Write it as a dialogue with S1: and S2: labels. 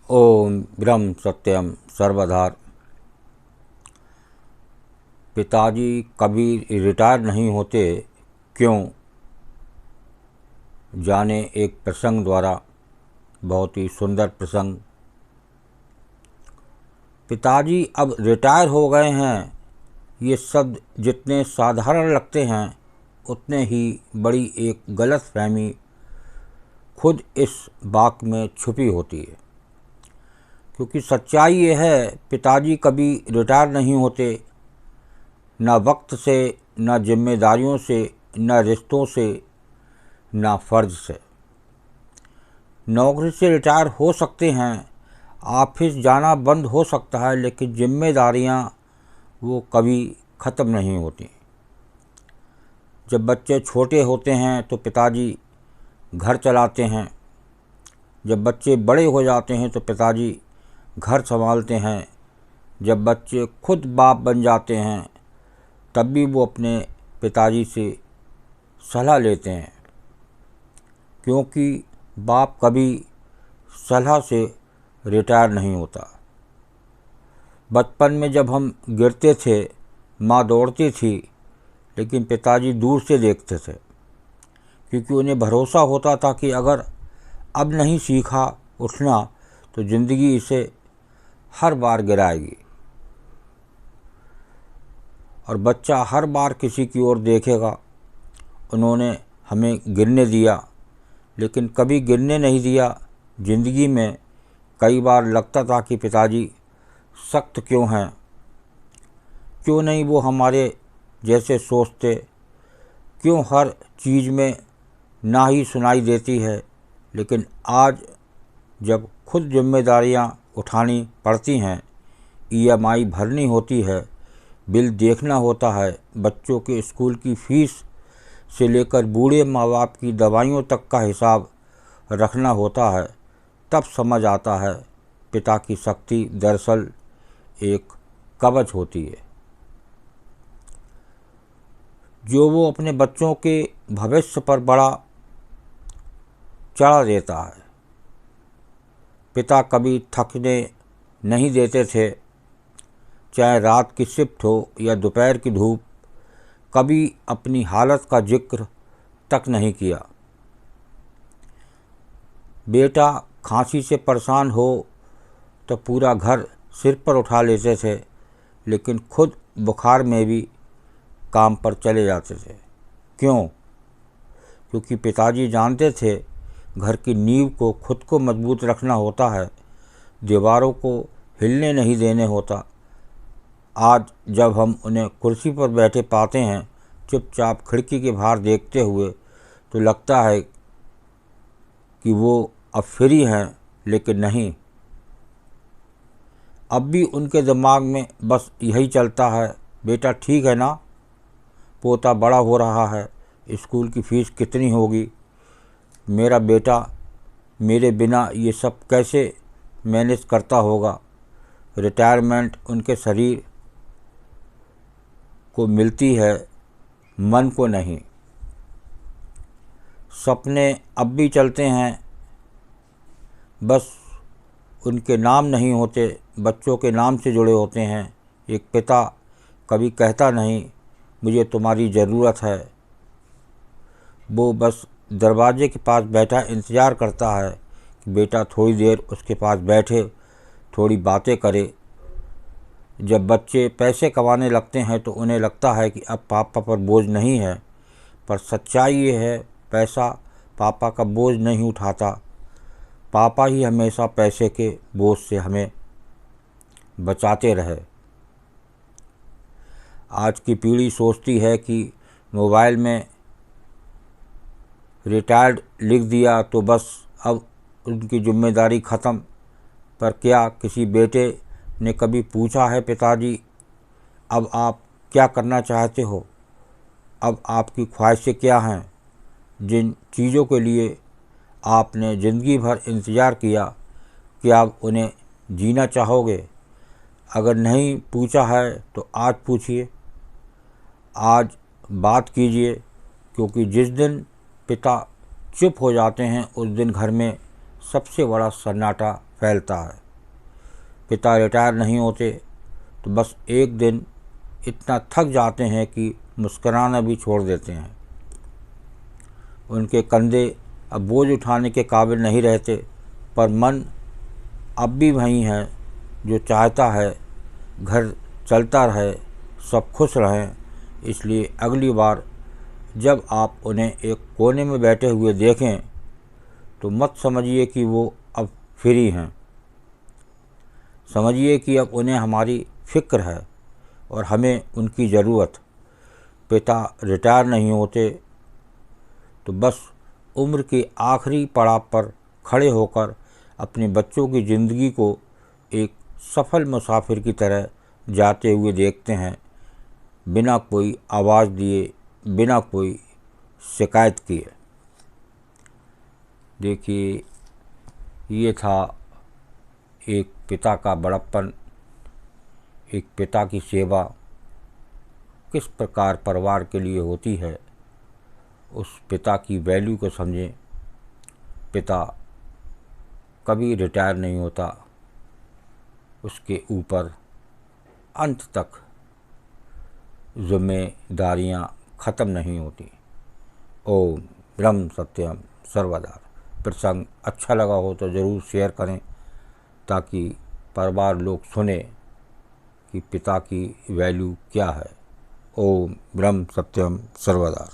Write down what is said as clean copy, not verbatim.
S1: ओम ब्रह्म सत्यम सर्वधार। पिताजी कभी रिटायर नहीं होते क्यों, जाने एक प्रसंग द्वारा। बहुत ही सुंदर प्रसंग। पिताजी अब रिटायर हो गए हैं, ये शब्द जितने साधारण लगते हैं उतने ही बड़ी एक गलत फहमी खुद इस वाक्य में छुपी होती है। क्योंकि सच्चाई ये है, पिताजी कभी रिटायर नहीं होते, ना वक्त से, ना जिम्मेदारियों से, ना रिश्तों से, ना फ़र्ज से। नौकरी से रिटायर हो सकते हैं, ऑफिस जाना बंद हो सकता है, लेकिन जिम्मेदारियां वो कभी ख़त्म नहीं होती। जब बच्चे छोटे होते हैं तो पिताजी घर चलाते हैं, जब बच्चे बड़े हो जाते हैं तो पिताजी घर संभालते हैं, जब बच्चे खुद बाप बन जाते हैं तब भी वो अपने पिताजी से सलाह लेते हैं, क्योंकि बाप कभी सलाह से रिटायर नहीं होता। बचपन में जब हम गिरते थे, माँ दौड़ती थी, लेकिन पिताजी दूर से देखते थे, क्योंकि उन्हें भरोसा होता था कि अगर अब नहीं सीखा उठना तो ज़िंदगी इसे हर बार गिराएगी। और बच्चा हर बार किसी की ओर देखेगा। उन्होंने हमें गिरने दिया, लेकिन कभी गिरने नहीं दिया। ज़िंदगी में कई बार लगता था कि पिताजी सख्त क्यों हैं, क्यों नहीं वो हमारे जैसे सोचते, क्यों हर चीज़ में ना ही सुनाई देती है। लेकिन आज जब खुद जिम्मेदारियां उठानी पड़ती हैं, ईएमआई भरनी होती है, बिल देखना होता है, बच्चों के स्कूल की फ़ीस से लेकर बूढ़े माँ बाप की दवाइयों तक का हिसाब रखना होता है, तब समझ आता है पिता की शक्ति दरअसल एक कवच होती है, जो वो अपने बच्चों के भविष्य पर बड़ा चढ़ा देता है। पिता कभी थकने नहीं देते थे, चाहे रात की शिफ्ट हो या दोपहर की धूप। कभी अपनी हालत का जिक्र तक नहीं किया। बेटा खांसी से परेशान हो तो पूरा घर सिर पर उठा लेते थे, लेकिन खुद बुखार में भी काम पर चले जाते थे। क्यों? क्योंकि पिताजी जानते थे घर की नींव को खुद को मजबूत रखना होता है, दीवारों को हिलने नहीं देने होता। आज जब हम उन्हें कुर्सी पर बैठे पाते हैं, चुपचाप खिड़की के बाहर देखते हुए, तो लगता है कि वो अब फ्री हैं, लेकिन नहीं। अब भी उनके दिमाग में बस यही चलता है, बेटा ठीक है ना, पोता बड़ा हो रहा है, स्कूल की फ़ीस कितनी होगी, मेरा बेटा मेरे बिना ये सब कैसे मैनेज करता होगा। रिटायरमेंट उनके शरीर को मिलती है, मन को नहीं। सपने अब भी चलते हैं, बस उनके नाम नहीं होते, बच्चों के नाम से जुड़े होते हैं। एक पिता कभी कहता नहीं मुझे तुम्हारी ज़रूरत है, वो बस दरवाजे के पास बैठा इंतज़ार करता है कि बेटा थोड़ी देर उसके पास बैठे, थोड़ी बातें करे। जब बच्चे पैसे कमाने लगते हैं तो उन्हें लगता है कि अब पापा पर बोझ नहीं है, पर सच्चाई ये है, पैसा पापा का बोझ नहीं उठाता, पापा ही हमेशा पैसे के बोझ से हमें बचाते रहे। आज की पीढ़ी सोचती है कि मोबाइल में रिटायर्ड लिख दिया तो बस अब उनकी जिम्मेदारी ख़त्म। पर क्या किसी बेटे ने कभी पूछा है, पिताजी अब आप क्या करना चाहते हो, अब आपकी ख्वाहिशें क्या हैं, जिन चीज़ों के लिए आपने ज़िंदगी भर इंतज़ार किया, क्या आप उन्हें जीना चाहोगे? अगर नहीं पूछा है तो आज पूछिए, आज बात कीजिए, क्योंकि जिस दिन पिता चुप हो जाते हैं उस दिन घर में सबसे बड़ा सन्नाटा फैलता है। पिता रिटायर नहीं होते तो बस एक दिन इतना थक जाते हैं कि मुस्कुराना भी छोड़ देते हैं। उनके कंधे अब बोझ उठाने के काबिल नहीं रहते, पर मन अब भी वही है जो चाहता है घर चलता रहे, सब खुश रहें। इसलिए अगली बार जब आप उन्हें एक कोने में बैठे हुए देखें तो मत समझिए कि वो अब फ्री हैं। समझिए कि अब उन्हें हमारी फ़िक्र है और हमें उनकी ज़रूरत। पिता रिटायर नहीं होते तो बस उम्र के आखिरी पड़ाव पर खड़े होकर अपने बच्चों की ज़िंदगी को एक सफल मुसाफिर की तरह जाते हुए देखते हैं, बिना कोई आवाज़ दिए, बिना कोई शिकायत किए। देखिए, ये था एक पिता का बड़प्पन, एक पिता की सेवा किस प्रकार परिवार के लिए होती है। उस पिता की वैल्यू को समझें। पिता कभी रिटायर नहीं होता, उसके ऊपर अंत तक जिम्मेदारियां ख़त्म नहीं होती। ओम ब्रह्म सत्यम सर्वदा। प्रसंग अच्छा लगा हो तो ज़रूर शेयर करें, ताकि परिवार लोग सुने कि पिता की वैल्यू क्या है। ओम ब्रह्म सत्यम सर्वदा।